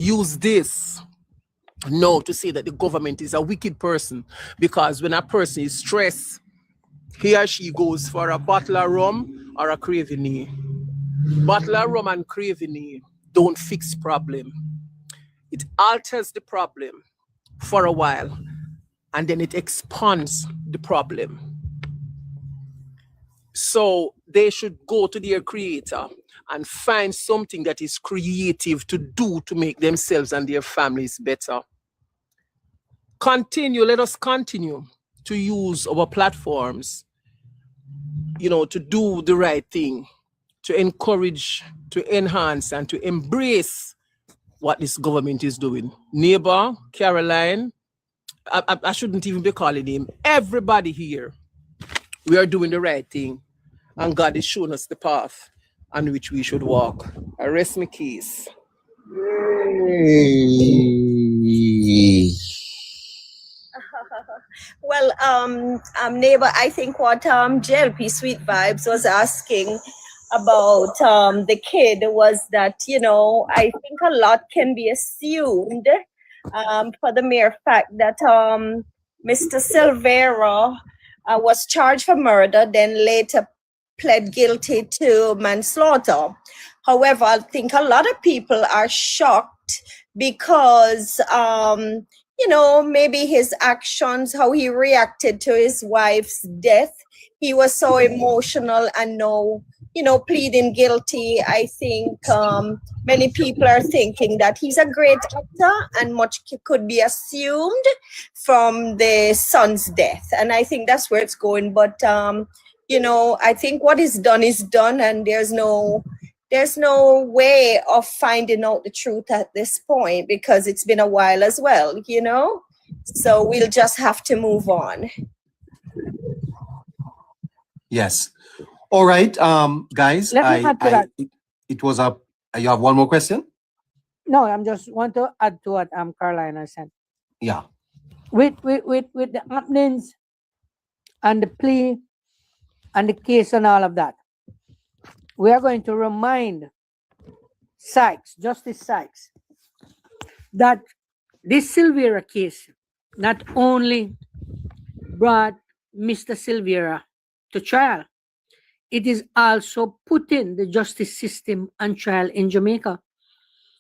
use this no to say that the government is a wicked person, because when a person is stressed, he or she goes for a bottle of rum or a craving. Bottle of rum and craving don't fix problem. It alters the problem for a while and then it expands the problem. So they should go to their creator and find something that is creative to do to make themselves and their families better. Let us continue to use our platforms, to do the right thing, to encourage, to enhance, and to embrace what this government is doing. Neighbor, Caroline, I shouldn't even be calling him. Everybody here, we are doing the right thing, and God is showing us the path on which we should walk. I rest my case. Well, neighbor, I think what JLP Sweet Vibes was asking about the kid was that, I think a lot can be assumed for the mere fact that Mr. Silvera was charged for murder, then later pled guilty to manslaughter. However, I think a lot of people are shocked because, maybe his actions, how he reacted to his wife's death, he was so emotional and no, pleading guilty. I think many people are thinking that he's a great actor and much could be assumed from the son's death. And I think that's where it's going. But, I think what is done, and there's no way of finding out the truth at this point because it's been a while as well, So we'll just have to move on. Yes. All right, guys. It was a. You have one more question? No, I'm just want to add to what Carolina said. Yeah. With the happenings and the plea and the case and all of that, we are going to remind Justice Sykes, that this Silvera case not only brought Mr. Silvera to trial, it is also putting the justice system on trial in Jamaica.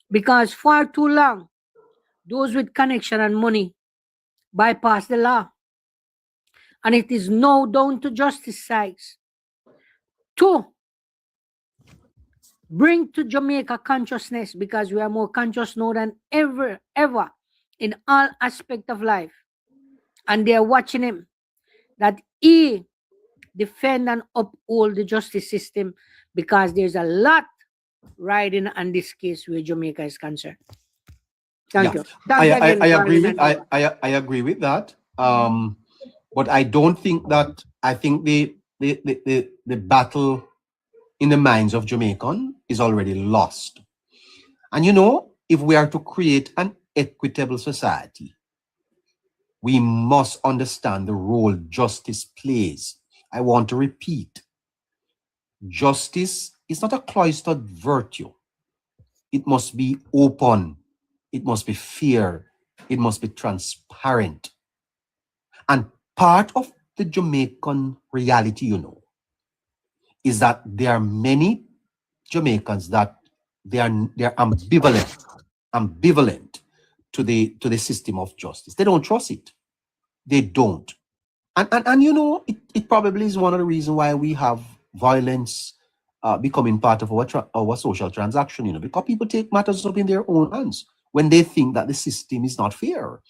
Because far too long, those with connection and money bypass the law. And it is now down to Justice Sykes to bring to Jamaica consciousness, because we are more conscious now than ever in all aspects of life. And they are watching him, that he defend and uphold the justice system, because there's a lot riding on this case where Jamaica is concerned. Thank you. I agree with that. But I don't think that. I think the battle in the minds of Jamaicans is already lost. And if we are to create an equitable society, we must understand the role justice plays. I want to repeat, justice is not a cloistered virtue. It must be open. It must be fair. It must be transparent. And part of the Jamaican reality, is that there are many Jamaicans that they're ambivalent to the system of justice. They don't trust it. They don't. And it probably is one of the reasons why we have violence becoming part of our social transaction, because people take matters up in their own hands when they think that the system is not fair.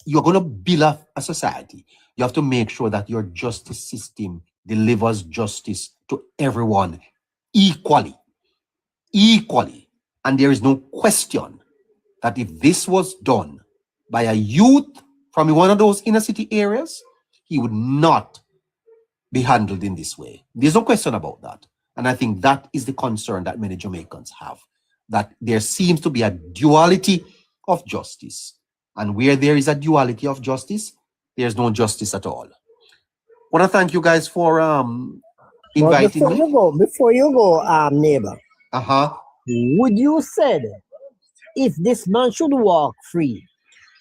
You're going to build a society. You have to make sure that your justice system delivers justice to everyone equally. And there is no question that if this was done by a youth from one of those inner city areas, he would not be handled in this way. There's no question about that. And I think that is the concern that many Jamaicans have, that there seems to be a duality of justice. And where there is a duality of justice, there's no justice at all. I want to thank you guys for inviting me. Before you go, neighbor. Uh-huh. Would you said if this man should walk free,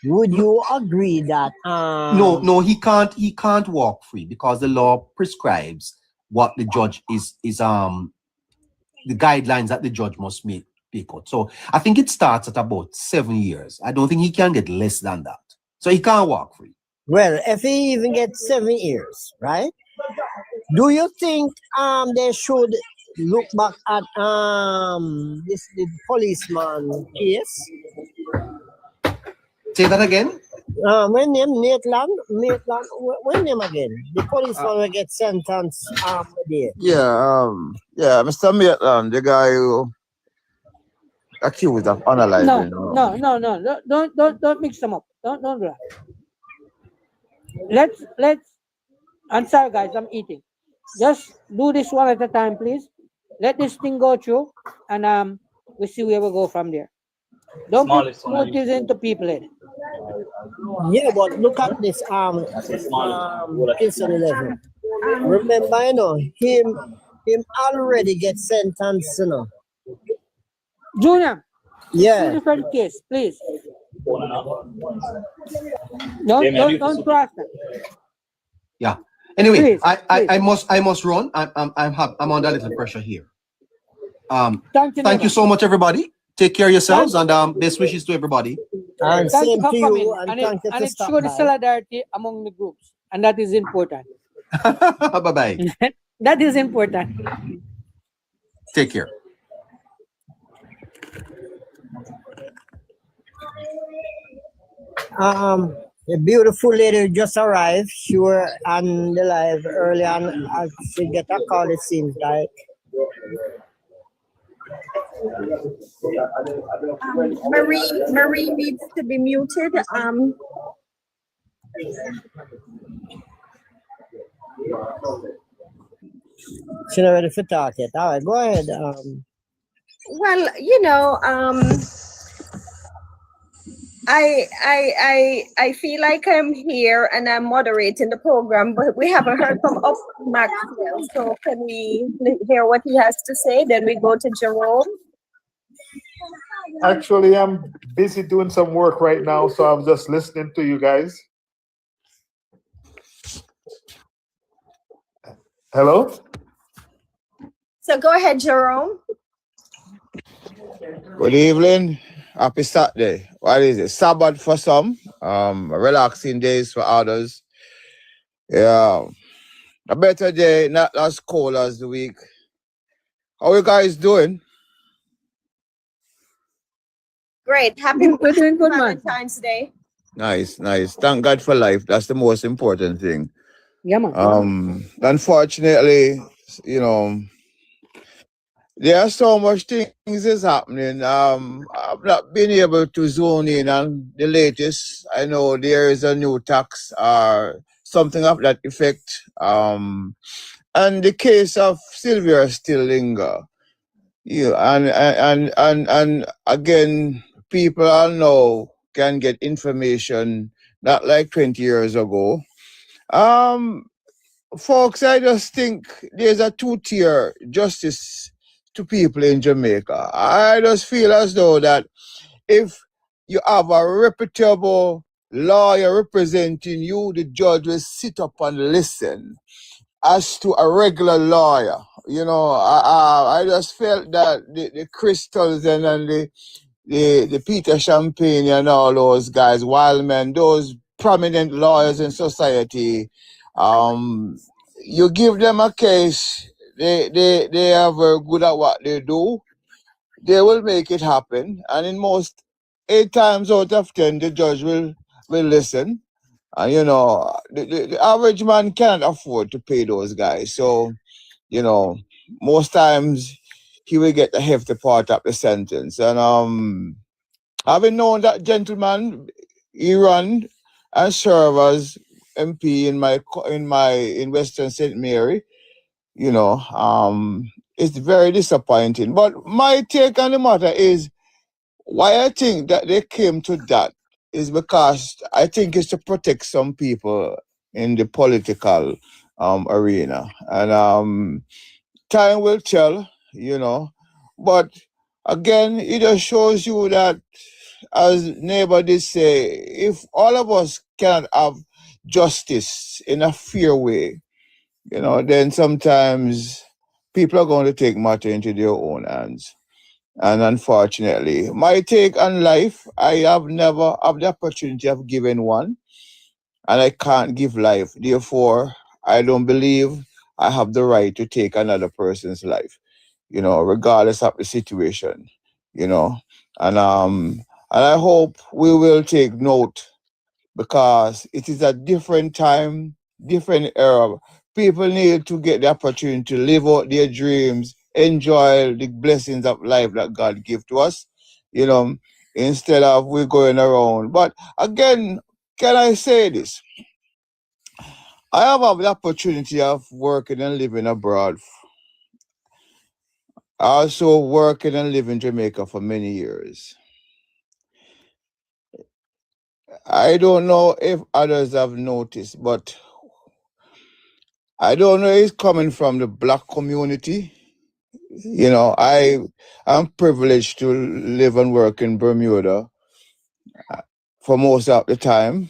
would you agree that No, he can't walk free because the law prescribes what the judge is the guidelines that the judge must make out. So I think it starts at about 7 years. I don't think he can get less than that. So he can't walk free. well, if he even gets 7 years, right? Do you think they should look back at this the policeman case? Say that again. When name Maitland, when name again? The policeman will get sentenced there. Yeah, Mr. Maitland, the guy who accused of No, unaliving. don't mix them up. Don't do that. Let's. I'm sorry, guys. I'm eating. Just do this one at a time, please. Let this thing go through, and we see where we go from there. Don't put motives into people head. Yeah, but look at this Kingston 11. Remember, him already get sentenced, Junior, Yeah. different case, please. Don't cross them. Yeah. Anyway, Please, I must run. I'm under a little pressure here. Thank you. Thank you so much, everybody. Take care of yourselves and best wishes to everybody. And Thank you same for to coming, you, and and thank you it for stopping shows the by. solidarity among the groups, and that is important. Bye bye. That is important. Take care. A beautiful lady just arrived. She were on the live early on. She get a call, it seems like. Marie needs to be muted. She's not ready for talk yet. All right, go ahead. Well, I feel like I'm here and I'm moderating the program, but we haven't heard from Up Maxwell. So can we hear what he has to say? Then we go to Jerome. Actually, I'm busy doing some work right now, so I'm just listening to you guys. Hello? So go ahead, Jerome. Good evening. Happy Saturday. What is it? Sabbath for some. Relaxing days for others. Yeah. A better day, not as cold as the week. How you guys doing? Great. Happy We're doing good, man. Valentine's Day. Nice. Thank God for life. That's the most important thing. Yeah, man. Unfortunately, there are so much things is happening. I've not been able to zone in on the latest. I know there is a new tax or something of that effect. And the case of Sylvia still linger. Yeah, and again, people all know can get information not like 20 years ago. Folks, I just think there's a two-tier justice to people in Jamaica. I just feel as though that if you have a reputable lawyer representing you, the judge will sit up and listen. As to a regular lawyer, I just felt that the Crystals and the Peter Champagne and all those guys, Wildman, those prominent lawyers in society, you give them a case, they are very good at what they do. They will make it happen, and in most 8 times out of 10, the judge will listen. And the average man can't afford to pay those guys. So, most times he will get the hefty part of the sentence. And having known that gentleman, he ran and served as MP in Western St. Mary. It's very disappointing. But my take on the matter is why I think that they came to that is because I think it's to protect some people in the political arena. And time will tell, but Again, it just shows you that, as neighbor did say, if all of us can have justice in a fair way, then sometimes people are going to take matter into their own hands. And unfortunately, my take on life, I have never had the opportunity of giving one, and I can't give life. Therefore, I don't believe I have the right to take another person's life, regardless of the situation, you know. And I hope we will take note, because it is a different time, different era. People need to get the opportunity to live out their dreams, enjoy the blessings of life that God give to us, you know, instead of we going around. But again, can I say this? I have had the opportunity of working and living abroad. I also working and live in Jamaica for many years. I don't know if others have noticed, but I don't know if it's coming from the black community. I'm privileged to live and work in Bermuda for most of the time,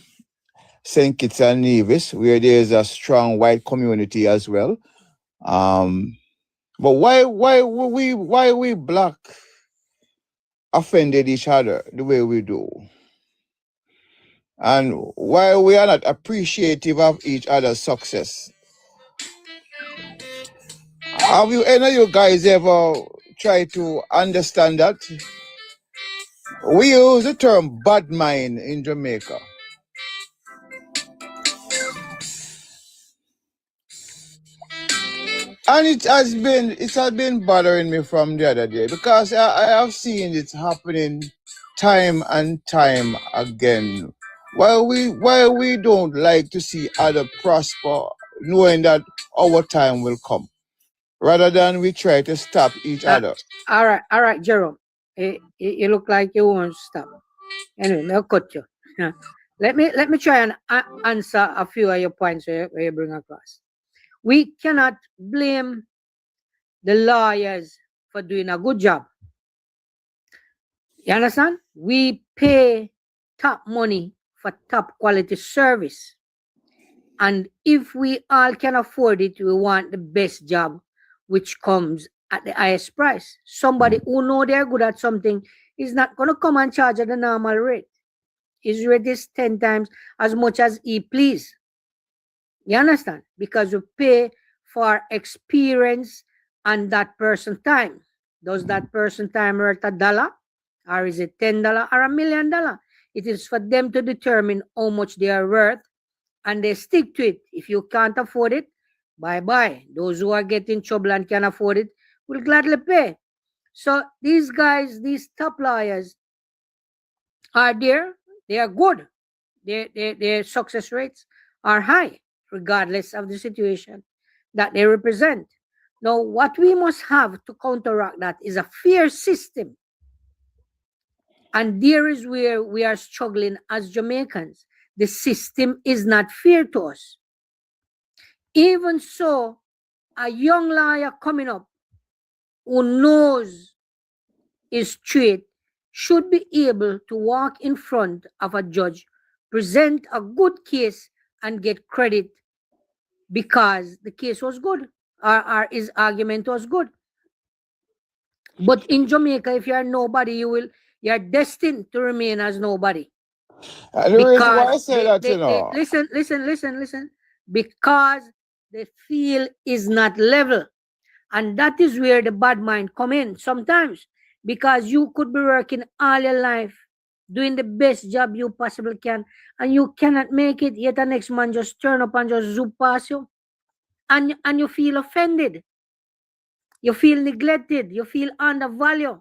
St. Kitts and Nevis, where there's a strong white community as well. Um, but why we black offended each other the way we do? And why we are not appreciative of each other's success? Have any of you guys ever tried to understand that? We use the term bad mind in Jamaica. And it has been bothering me from the other day, because I have seen it happening time and time again. Why we don't like to see other prosper, knowing that our time will come, rather than we try to stop each Uh, other. all right, Jerome. You look like you won't stop. Anyway, I'll cut you. Yeah. Let me try and answer a few of your points where you bring across. We cannot blame the lawyers for doing a good job. You understand? We pay top money for top quality service. And if we all can afford it, we want the best job, which comes at the highest price. Somebody who know they're good at something is not going to come and charge at the normal rate. His rate is 10 times as much as he please. You understand? Because you pay for experience and that person time. Does that person time worth $1? Or is it $10 or $1,000,000? It is for them to determine how much they are worth, and they stick to it. If you can't afford it, bye-bye. Those who are getting trouble and can afford it will gladly pay. So these guys, these top lawyers are there. They are good. Their success rates are high, regardless of the situation that they represent. Now, what we must have to counteract that is a fair system. And there is where we are struggling as Jamaicans. The system is not fair to us. Even so, a young lawyer coming up who knows his trade should be able to walk in front of a judge, present a good case, and get credit because the case was good, or his argument was good. But in Jamaica, if you are nobody, you're destined to remain as nobody. And the reason why I Because say that, they listen, because the field is not level. And that is where the bad mind come in sometimes, because you could be working all your life doing the best job you possibly can, and you cannot make it, yet the next man just turn up and just zoom past you, and you feel offended, you feel neglected, you feel undervalued.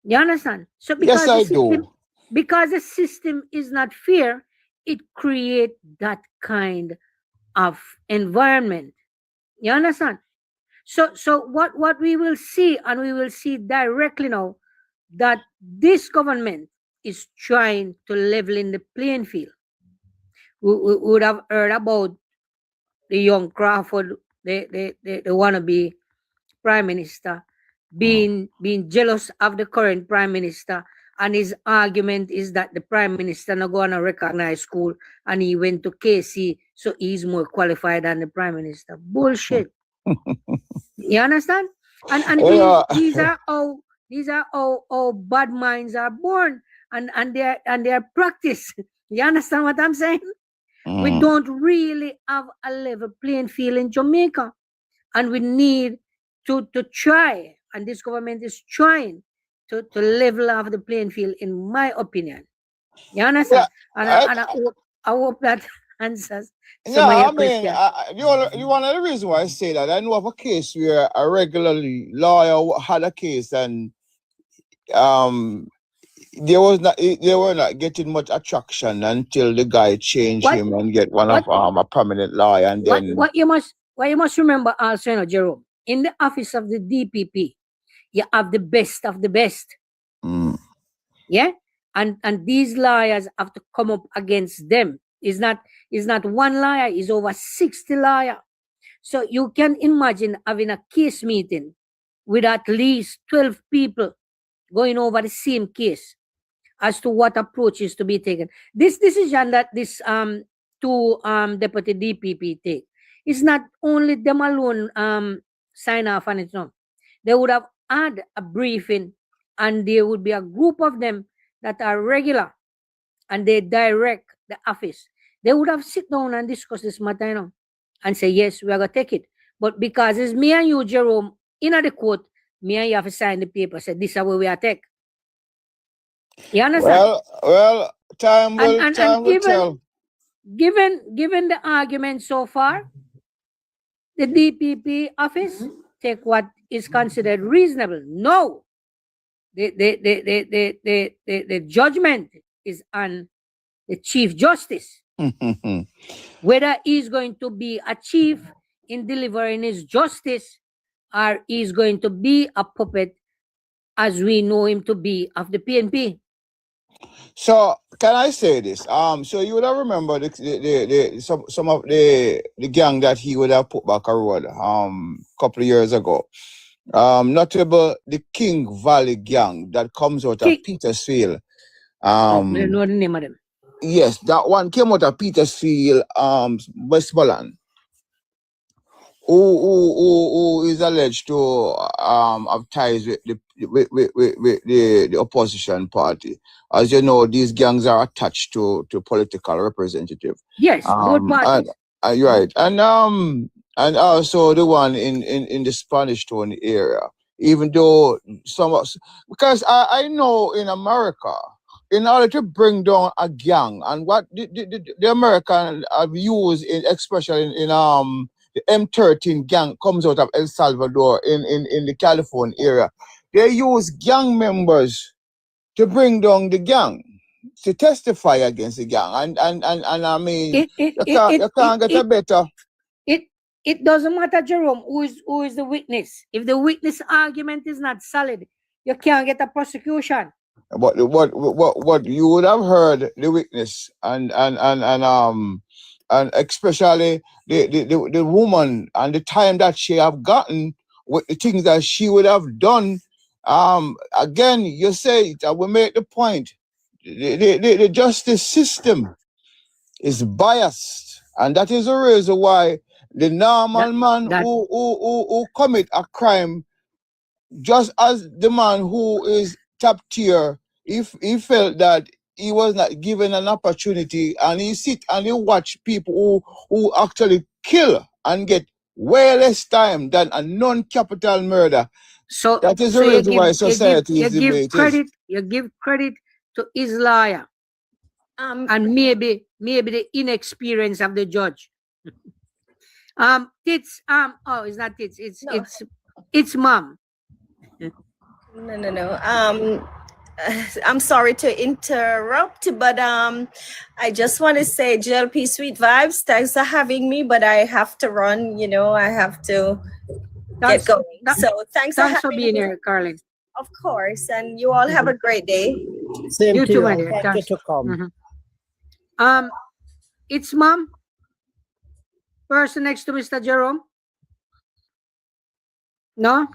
You understand? So yes, I do. because the system is not fair, it create that kind of environment. You understand? So what we will see, and we will see directly now, that this government is trying to level in the playing field. We would have heard about the young Crawford, the wannabe prime minister, being jealous of the current prime minister, and his argument is that the prime minister not going to recognize school, and he went to KC, so he's more qualified than the prime minister. Bullshit. You understand? And Yeah. these are how bad minds are born, and they're practiced. You understand what I'm saying? We Mm. don't really have a level playing field in Jamaica, and we need to try, and this government is trying to level off the playing field, in my opinion. You Yeah. understand? And I, I hope that answers some of yeah, your I mean, questions. one of the reasons why I say that, I know of a case where a regularly lawyer had a case, and um they were not getting much attraction until the guy changed What him and get one what of a permanent lawyer, and then what you must remember also, Jerome, in the office of the DPP, you have the best of the best. mm, Yeah, and these liars have to come up against them. Is not one liar, is over 60 liar. So you can imagine having a case meeting with at least 12 people going over the same case as to what approach is to be taken. This decision that this two deputy DPP take is not only them alone sign off on it. No, they would have had a briefing, and there would be a group of them that are regular, and they direct the office. They would have sit down and discuss this matter, and say, yes, we are gonna take it. But because it's me and you, Jerome, in the court, me and you have to sign the paper, say this is where we are take. You understand? well, time And will tell. given the argument so far, the DPP office take what is considered reasonable. No, the judgment is on the Chief Justice, whether he's going to be a chief in delivering his justice, or he's going to be a puppet, as we know him to be, of the PNP. So can I say this? So you would have remembered some of the gang that he would have put back a road couple of years ago. Notable the King Valley gang that comes out of King, Petersfield. I don't Um, know the name of them. yes, that one came out of Petersfield, Westmoreland. Who is alleged to have ties with the opposition party. As you know, these gangs are attached to political representative. Yes, both And parties. you're right, and also the one in the Spanish Town area. Even though because I know in America, in order to bring down a gang, and what the American have used especially in the M13 gang comes out of El Salvador in the California area. They use gang members to bring down the gang, to testify against the gang. And I mean, you can't get a better. It doesn't matter, Jerome, who is the witness. If the witness argument is not solid, you can't get a prosecution. But what you would have heard the witness, and especially the woman, and the time that she have gotten with the things that she would have done. Again, you say it, I will make the point. The justice system is biased, and that is the reason why the normal man who commit a crime, just as the man who is top tier, if he felt that he was not given an opportunity, and he sit and he watch people who actually kill and get way less time than a non-capital murder. So that is so the reason why society is the way it is. You give credit to his lawyer, and maybe the inexperience of the judge. Tits it's not tits, it's mom. No. I'm sorry to interrupt, but I just want to say, GLP Sweet Vibes, thanks for having me, but I have to run. I have to get going. So thanks for being here, Carlin. Of course, and you all have a great day. Same You to too, you. my dear. Thank you Thanks. to come. It's mom. Person next to Mr. Jerome. No?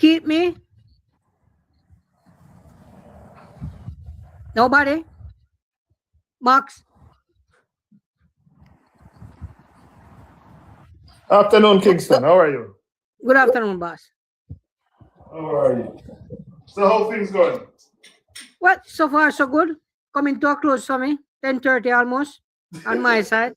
keep me? Nobody? Max? Afternoon, Kingston. How are you? Good afternoon, boss. How are you? So how things going? Well, so far so good. Coming to a close for me. 10:30 almost on my side.